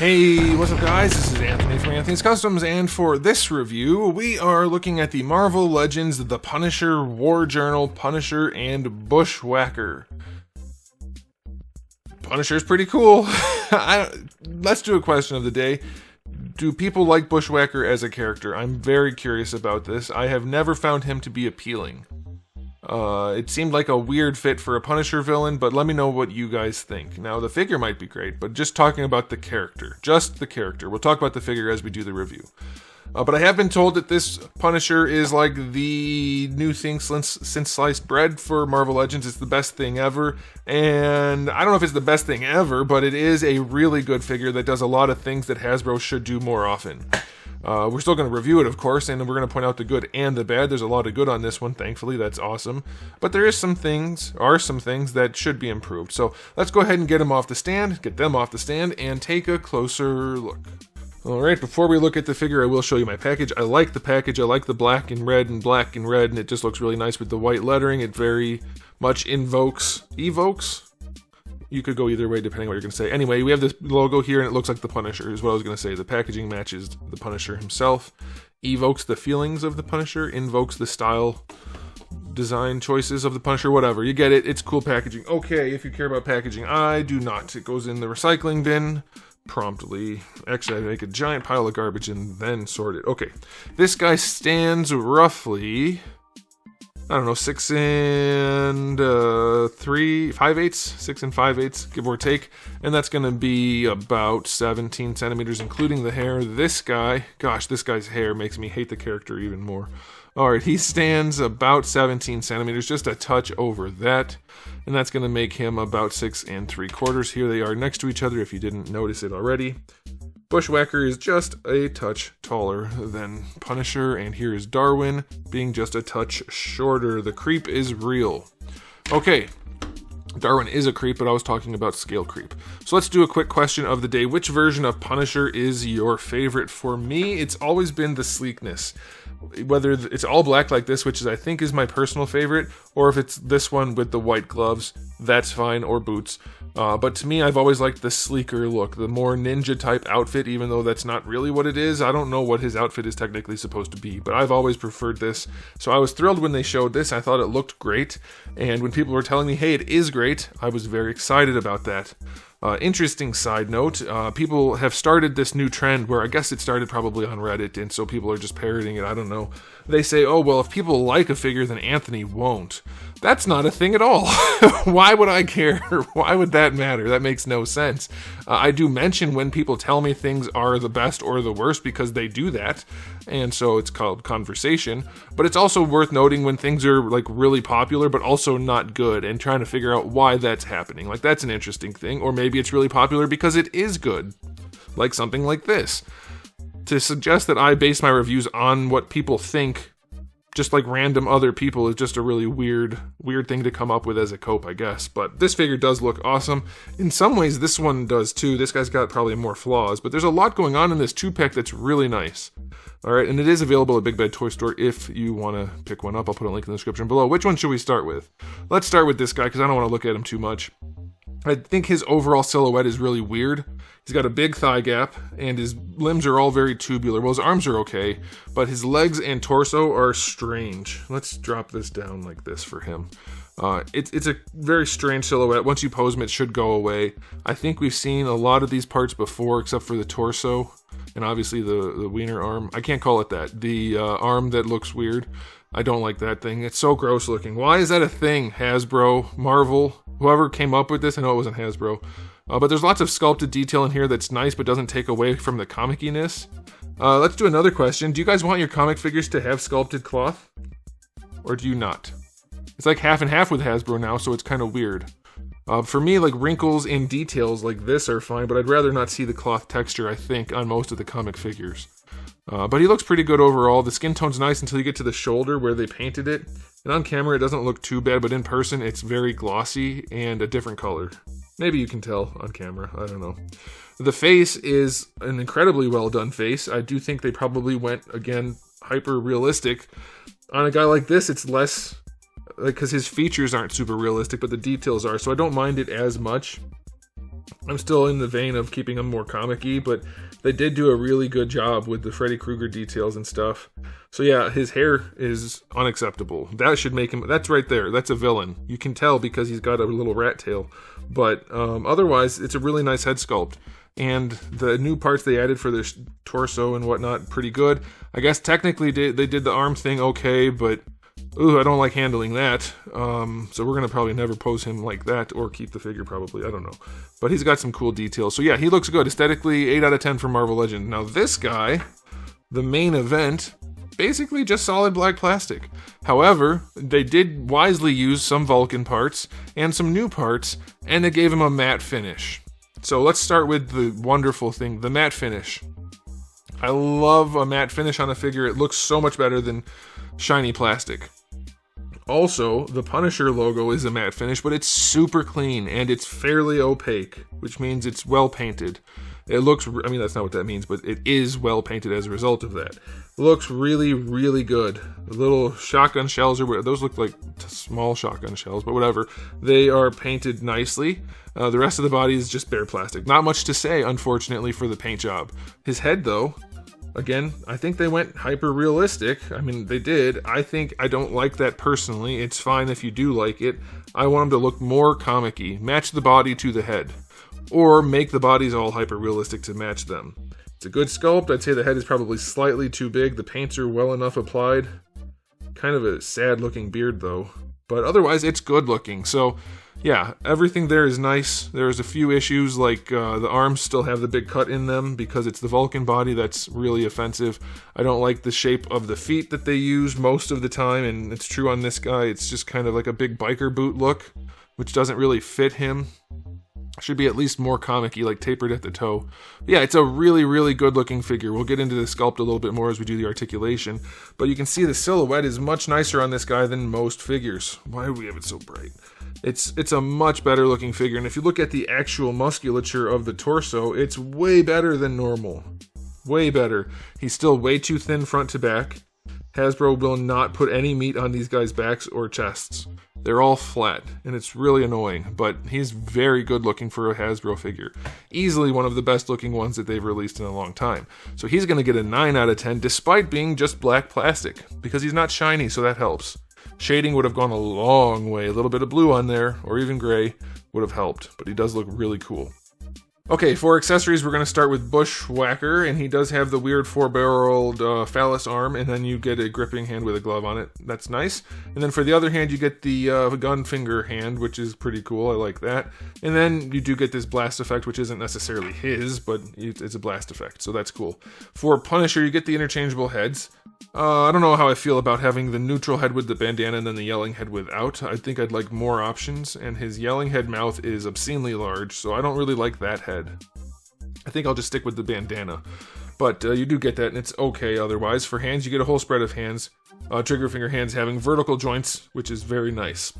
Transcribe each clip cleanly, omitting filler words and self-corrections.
Hey, what's up guys? This is Anthony from Anthony's Customs, and for this review, we are looking at the Marvel Legends The Punisher, War Journal, Punisher, and Bushwhacker. Punisher's pretty cool. Let's do a question of the day. Do people like Bushwhacker as a character? I'm very curious about this. I have never found him to be appealing. It seemed like a weird fit for a Punisher villain, but let me know what you guys think. Now, the figure might be great, but just talking about the character. Just the character. We'll talk about the figure as we do the review. But I have been told that this Punisher is like the new thing since sliced bread for Marvel Legends. It's the best thing ever. And I don't know if it's the best thing ever, but it is a really good figure that does a lot of things that Hasbro should do more often. We're still going to review it, of course, and we're going to point out the good and the bad. There's a lot of good on this one, thankfully. That's awesome. But there is some things that should be improved. So let's go ahead and get them off the stand, and take a closer look. Alright, before we look at the figure, I will show you my package. I like the package. I like the black and red, and it just looks really nice with the white lettering. It very much evokes? You could go either way depending on what you're going to say. Anyway, we have this logo here and it looks like the Punisher is what I was going to say. The packaging matches the Punisher himself, evokes the feelings of the Punisher, invokes the style, design choices of the Punisher, whatever. You get it. It's cool packaging. Okay, if you care about packaging, I do not. It goes in the recycling bin promptly. Actually, I make a giant pile of garbage and then sort it. Okay, this guy stands roughly, I don't know, 6 and 5/8, 6 and 5/8, give or take, and that's going to be about 17 centimeters, including the hair. This guy, gosh, this guy's hair makes me hate the character even more. Alright, he stands about 17 centimeters, just a touch over that, and that's going to make him about 6 3/4. Here they are next to each other if you didn't notice it already. Bushwhacker is just a touch taller than Punisher, and here is Darwin being just a touch shorter. The creep is real. Okay, Darwin is a creep, but I was talking about scale creep. So let's do a quick question of the day. Which version of Punisher is your favorite? For me, it's always been the sleekness. Whether it's all black like this, which I think is my personal favorite, or if it's this one with the white gloves, that's fine, or boots. But to me, I've always liked the sleeker look, the more ninja type outfit, even though that's not really what it is. I don't know what his outfit is technically supposed to be, but I've always preferred this. So I was thrilled when they showed this. I thought it looked great, and when people were telling me, hey, it is great, I was very excited about that. Interesting side note, people have started this new trend where I guess it started probably on Reddit, and so people are just parroting it, I don't know. They say, oh, well, if people like a figure, then Anthony won't. That's not a thing at all. Why would I care? Why would that matter? That makes no sense. I do mention when people tell me things are the best or the worst because they do that, and so it's called conversation. But it's also worth noting when things are like really popular but also not good, and trying to figure out why that's happening. Like, that's an interesting thing. Or maybe it's really popular because it is good. Like something like this. To suggest that I base my reviews on what people think, just like random other people, is just a really weird thing to come up with as a cope, I guess. But this figure does look awesome. In some ways, this one does too. This guy's got probably more flaws, but there's a lot going on in this 2-pack that's really nice. Alright, and it is available at Big Bad Toy Store if you want to pick one up. I'll put a link in the description below. Which one should we start with? Let's start with this guy, because I don't want to look at him too much. I think his overall silhouette is really weird. He's got a big thigh gap, and his limbs are all very tubular. Well, his arms are okay, but his legs and torso are strange. Let's drop this down like this for him. It's a very strange silhouette. Once you pose him, it should go away. I think we've seen a lot of these parts before, except for the torso, and obviously the wiener arm. I can't call it that. The arm that looks weird. I don't like that thing. It's so gross looking. Why is that a thing? Hasbro, Marvel, whoever came up with this, I know it wasn't Hasbro. But there's lots of sculpted detail in here that's nice but doesn't take away from the comic-iness. Let's do another question. Do you guys want your comic figures to have sculpted cloth? Or do you not? It's like half and half with Hasbro now, so it's kind of weird. For me, like wrinkles and details like this are fine, but I'd rather not see the cloth texture, I think, on most of the comic figures. But he looks pretty good overall. The skin tone's nice until you get to the shoulder where they painted it. And on camera it doesn't look too bad, but in person it's very glossy and a different color. Maybe you can tell on camera, I don't know. The face is an incredibly well done face. I do think they probably went, again, hyper realistic. On a guy like this, it's less, like, because his features aren't super realistic, but the details are, so I don't mind it as much. I'm still in the vein of keeping him more comic-y, but they did do a really good job with the Freddy Krueger details and stuff. So yeah, his hair is unacceptable. That should make him, that's right there, that's a villain. You can tell because he's got a little rat tail. But otherwise, it's a really nice head sculpt. And the new parts they added for their torso and whatnot, pretty good. I guess technically they did the arm thing okay, but ooh, I don't like handling that. So we're going to probably never pose him like that or keep the figure probably. I don't know. But he's got some cool details. So yeah, he looks good. Aesthetically, 8 out of 10 for Marvel Legends. Now this guy, the main event, basically just solid black plastic. However, they did wisely use some Vulcan parts and some new parts, and they gave him a matte finish. So let's start with the wonderful thing, the matte finish. I love a matte finish on a figure. It looks so much better than shiny plastic. Also, the Punisher logo is a matte finish, but it's super clean and it's fairly opaque, which means it's well painted. It looks, I mean, that's not what that means, but it is well painted as a result of that. It looks really, really good. The little shotgun shells, those look like small shotgun shells, but whatever. They are painted nicely. The rest of the body is just bare plastic. Not much to say, unfortunately, for the paint job. His head, though, again, I think they went hyper realistic. I mean, they did. I don't like that personally. It's fine if you do like it. I want him to look more comic-y. Match the body to the head. Or make the bodies all hyper realistic to match them. It's a good sculpt. I'd say the head is probably slightly too big. The paints are well enough applied. Kind of a sad looking beard though. But otherwise it's good looking. So yeah, everything there is nice. There's a few issues like the arms still have the big cut in them because it's the Vulcan body. That's really offensive. I don't like the shape of the feet that they use most of the time, and it's true on this guy. It's just kind of like a big biker boot look, which doesn't really fit him. Should be at least more comic-y, like tapered at the toe. But yeah, it's a really, really good-looking figure. We'll get into the sculpt a little bit more as we do the articulation. But you can see the silhouette is much nicer on this guy than most figures. Why do we have it so bright? It's a much better-looking figure. And if you look at the actual musculature of the torso, it's way better than normal. Way better. He's still way too thin front to back. Hasbro will not put any meat on these guys' backs or chests. They're all flat, and it's really annoying, but he's very good looking for a Hasbro figure. Easily one of the best looking ones that they've released in a long time. So he's going to get a 9 out of 10 despite being just black plastic, because he's not shiny, so that helps. Shading would have gone a long way. A little bit of blue on there, or even gray, would have helped, but he does look really cool. Okay, for accessories, we're going to start with Bushwhacker, and he does have the weird 4-barreled phallus arm, and then you get a gripping hand with a glove on it. That's nice. And then for the other hand, you get the gun finger hand, which is pretty cool. I like that. And then you do get this blast effect, which isn't necessarily his, but it's a blast effect, so that's cool. For Punisher, you get the interchangeable heads. I don't know how I feel about having the neutral head with the bandana and then the yelling head without. I think I'd like more options, and his yelling head mouth is obscenely large, so I don't really like that head. I think I'll just stick with the bandana. But you do get that, and it's okay otherwise. For hands, you get a whole spread of hands. Trigger finger hands having vertical joints, which is very nice.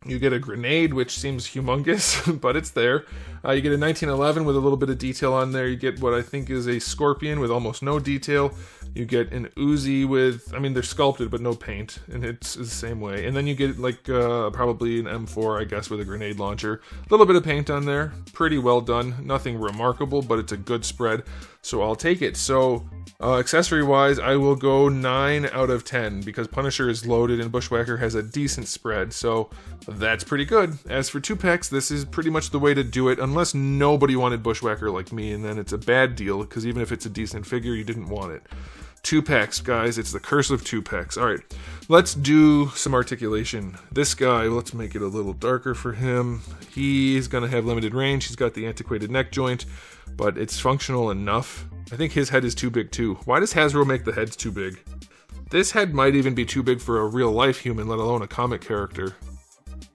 You get a grenade, which seems humongous, but it's there. You get a 1911 with a little bit of detail on there. You get what I think is a scorpion with almost no detail. You get an Uzi with, I mean, they're sculpted, but no paint, and it's the same way. And then you get, like, probably an M4, I guess, with a grenade launcher. A little bit of paint on there. Pretty well done. Nothing remarkable, but it's a good spread, so I'll take it. So, accessory-wise, I will go 9 out of 10, because Punisher is loaded and Bushwhacker has a decent spread, so that's pretty good. As for 2-packs, this is pretty much the way to do it, unless nobody wanted Bushwhacker like me, and then it's a bad deal, because even if it's a decent figure, you didn't want it. 2-packs, guys. It's the curse of 2-packs. Alright, let's do some articulation. This guy, let's make it a little darker for him. He's going to have limited range. He's got the antiquated neck joint, but it's functional enough. I think his head is too big too. Why does Hasbro make the heads too big? This head might even be too big for a real-life human, let alone a comic character.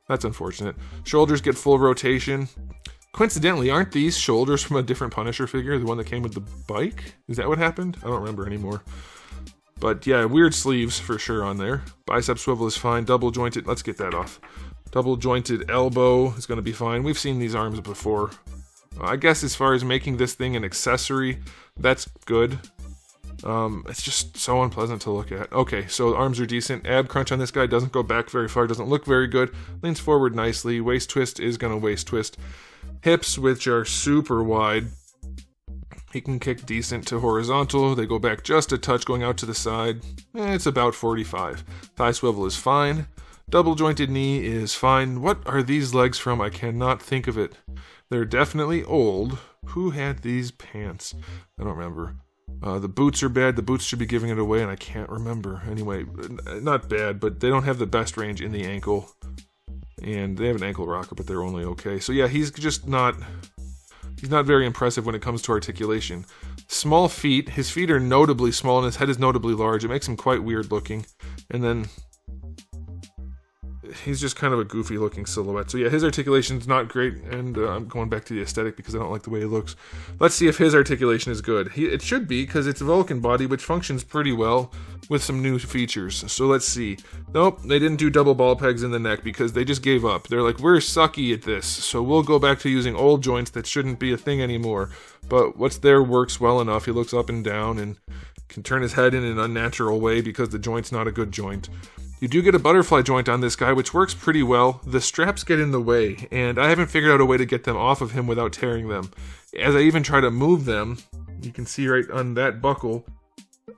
That's unfortunate. Shoulders get full rotation. Coincidentally, aren't these shoulders from a different Punisher figure? The one that came with the bike? Is that what happened? I don't remember anymore. But yeah, weird sleeves for sure on there. Bicep swivel is fine. Double jointed, let's get that off. Double jointed elbow is going to be fine. We've seen these arms before. I guess as far as making this thing an accessory, that's good. It's just so unpleasant to look at. Okay, so the arms are decent. Ab crunch on this guy doesn't go back very far, doesn't look very good. Leans forward nicely. Waist twist is going to waist twist. Hips, which are super wide. He can kick decent to horizontal. They go back just a touch going out to the side. It's about 45. Thigh swivel is fine. Double jointed knee is fine. What are these legs from? I cannot think of it. They're definitely old. Who had these pants? I don't remember. The boots are bad. The boots should be giving it away, and I can't remember. Anyway, not bad, but they don't have the best range in the ankle. And they have an ankle rocker, but they're only okay. So yeah, he's just not... He's not very impressive when it comes to articulation. Small feet. His feet are notably small and his head is notably large. It makes him quite weird looking. And then he's just kind of a goofy looking silhouette. So yeah, his articulation's not great, and I'm going back to the aesthetic because I don't like the way he looks. Let's see if his articulation is good. It should be, because it's a Vulcan body, which functions pretty well with some new features. So let's see. Nope, they didn't do double ball pegs in the neck because they just gave up. They're like, we're sucky at this, so we'll go back to using old joints that shouldn't be a thing anymore. But what's there works well enough. He looks up and down and can turn his head in an unnatural way because the joint's not a good joint. You do get a butterfly joint on this guy, which works pretty well. The straps get in the way, and I haven't figured out a way to get them off of him without tearing them. As I even try to move them, you can see right on that buckle,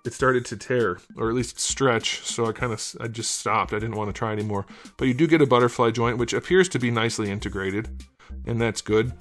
it started to tear, or at least stretch, so I just stopped. I didn't want to try anymore. But you do get a butterfly joint, which appears to be nicely integrated, and that's good.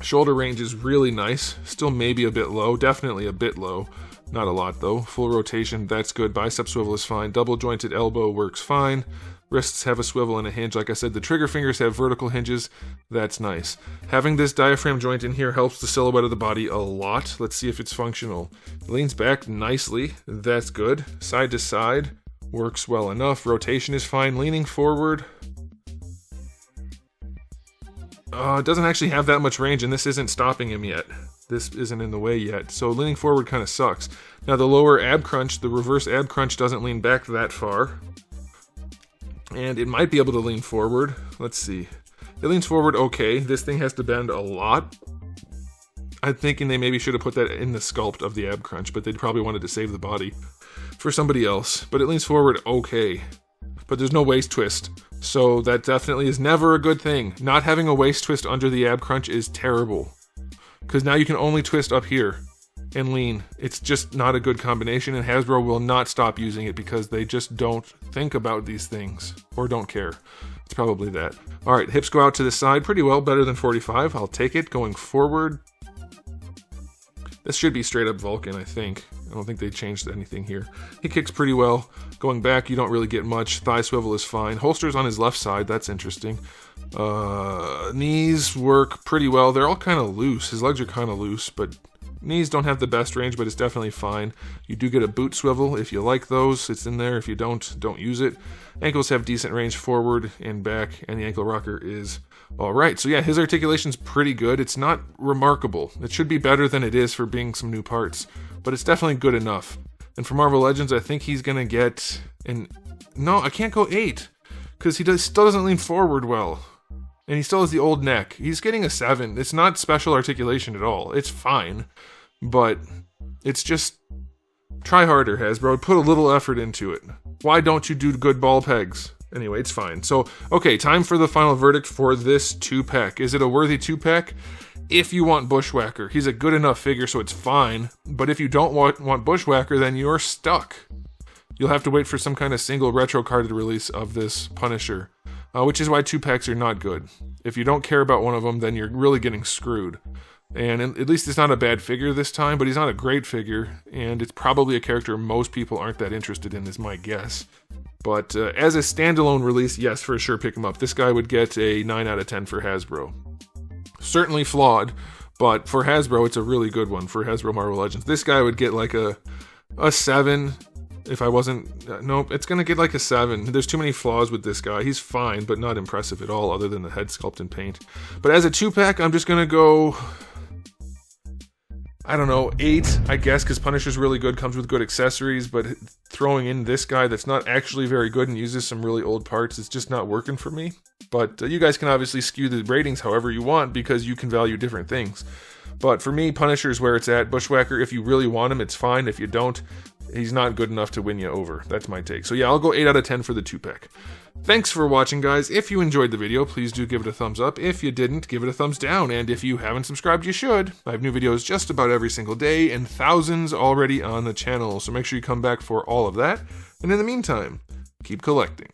Shoulder range is really nice, still maybe a bit low, definitely a bit low. Not a lot though. Full rotation, that's good. Bicep swivel is fine. Double jointed elbow works fine. Wrists have a swivel and a hinge. Like I said, the trigger fingers have vertical hinges. That's nice. Having this diaphragm joint in here helps the silhouette of the body a lot. Let's see if it's functional. It leans back nicely. That's good. Side to side works well enough. Rotation is fine. Leaning forward. It doesn't actually have that much range, and this isn't stopping him yet. This isn't in the way yet, so leaning forward kind of sucks. Now the lower ab crunch, the reverse ab crunch, doesn't lean back that far. And it might be able to lean forward. Let's see. It leans forward okay. This thing has to bend a lot. I'm thinking they maybe should have put that in the sculpt of the ab crunch, but they probably wanted to save the body for somebody else. But it leans forward okay. But there's no waist twist. So that definitely is never a good thing. Not having a waist twist under the ab crunch is terrible. Because now you can only twist up here and lean. It's just not a good combination, and Hasbro will not stop using it because they just don't think about these things, or don't care. It's probably that. Alright, hips go out to the side pretty well, better than 45. I'll take it. Going forward, this should be straight up Vulcan, I think. I don't think they changed anything here. He kicks pretty well. Going back, you don't really get much. Thigh swivel is fine. Holster's on his left side. That's interesting. Knees work pretty well. They're all kind of loose. His legs are kind of loose, but knees don't have the best range, but it's definitely fine. You do get a boot swivel if you like those. It's in there. If you don't use it. Ankles have decent range forward and back, and the ankle rocker is alright. So yeah, his articulation's pretty good. It's not remarkable. It should be better than it is for being some new parts, but it's definitely good enough. And for Marvel Legends, I think he's gonna get no, I can't go 8, because he still doesn't lean forward well. And he still has the old neck. He's getting a 7. It's not special articulation at all. It's fine. But it's just... Try harder, Hasbro. Put a little effort into it. Why don't you do good ball pegs? Anyway, it's fine. So, okay, time for the final verdict for this 2-pack. Is it a worthy 2-pack? If you want Bushwhacker. He's a good enough figure, so it's fine. But if you don't want Bushwhacker, then you're stuck. You'll have to wait for some kind of single retro carded release of this Punisher. Which is why 2-packs are not good. If you don't care about one of them, then you're really getting screwed. And at least it's not a bad figure this time, but he's not a great figure, and it's probably a character most people aren't that interested in, is my guess. But as a standalone release, yes, for sure pick him up. This guy would get a 9 out of 10 for Hasbro. Certainly flawed, but for Hasbro, it's a really good one for Hasbro Marvel Legends. This guy would get like a 7... If I wasn't... nope, it's going to get like a 7. There's too many flaws with this guy. He's fine, but not impressive at all, other than the head sculpt and paint. But as a 2-pack, I'm just going to go... I don't know, 8, I guess, because Punisher's really good, comes with good accessories, but throwing in this guy that's not actually very good and uses some really old parts, it's just not working for me. But you guys can obviously skew the ratings however you want, because you can value different things. But for me, Punisher's where it's at. Bushwhacker, if you really want him, it's fine. If you don't, he's not good enough to win you over. That's my take. So yeah, I'll go 8 out of 10 for the 2-pack. Thanks for watching, guys. If you enjoyed the video, please do give it a thumbs up. If you didn't, give it a thumbs down. And if you haven't subscribed, you should. I have new videos just about every single day, and thousands already on the channel. So make sure you come back for all of that. And in the meantime, keep collecting.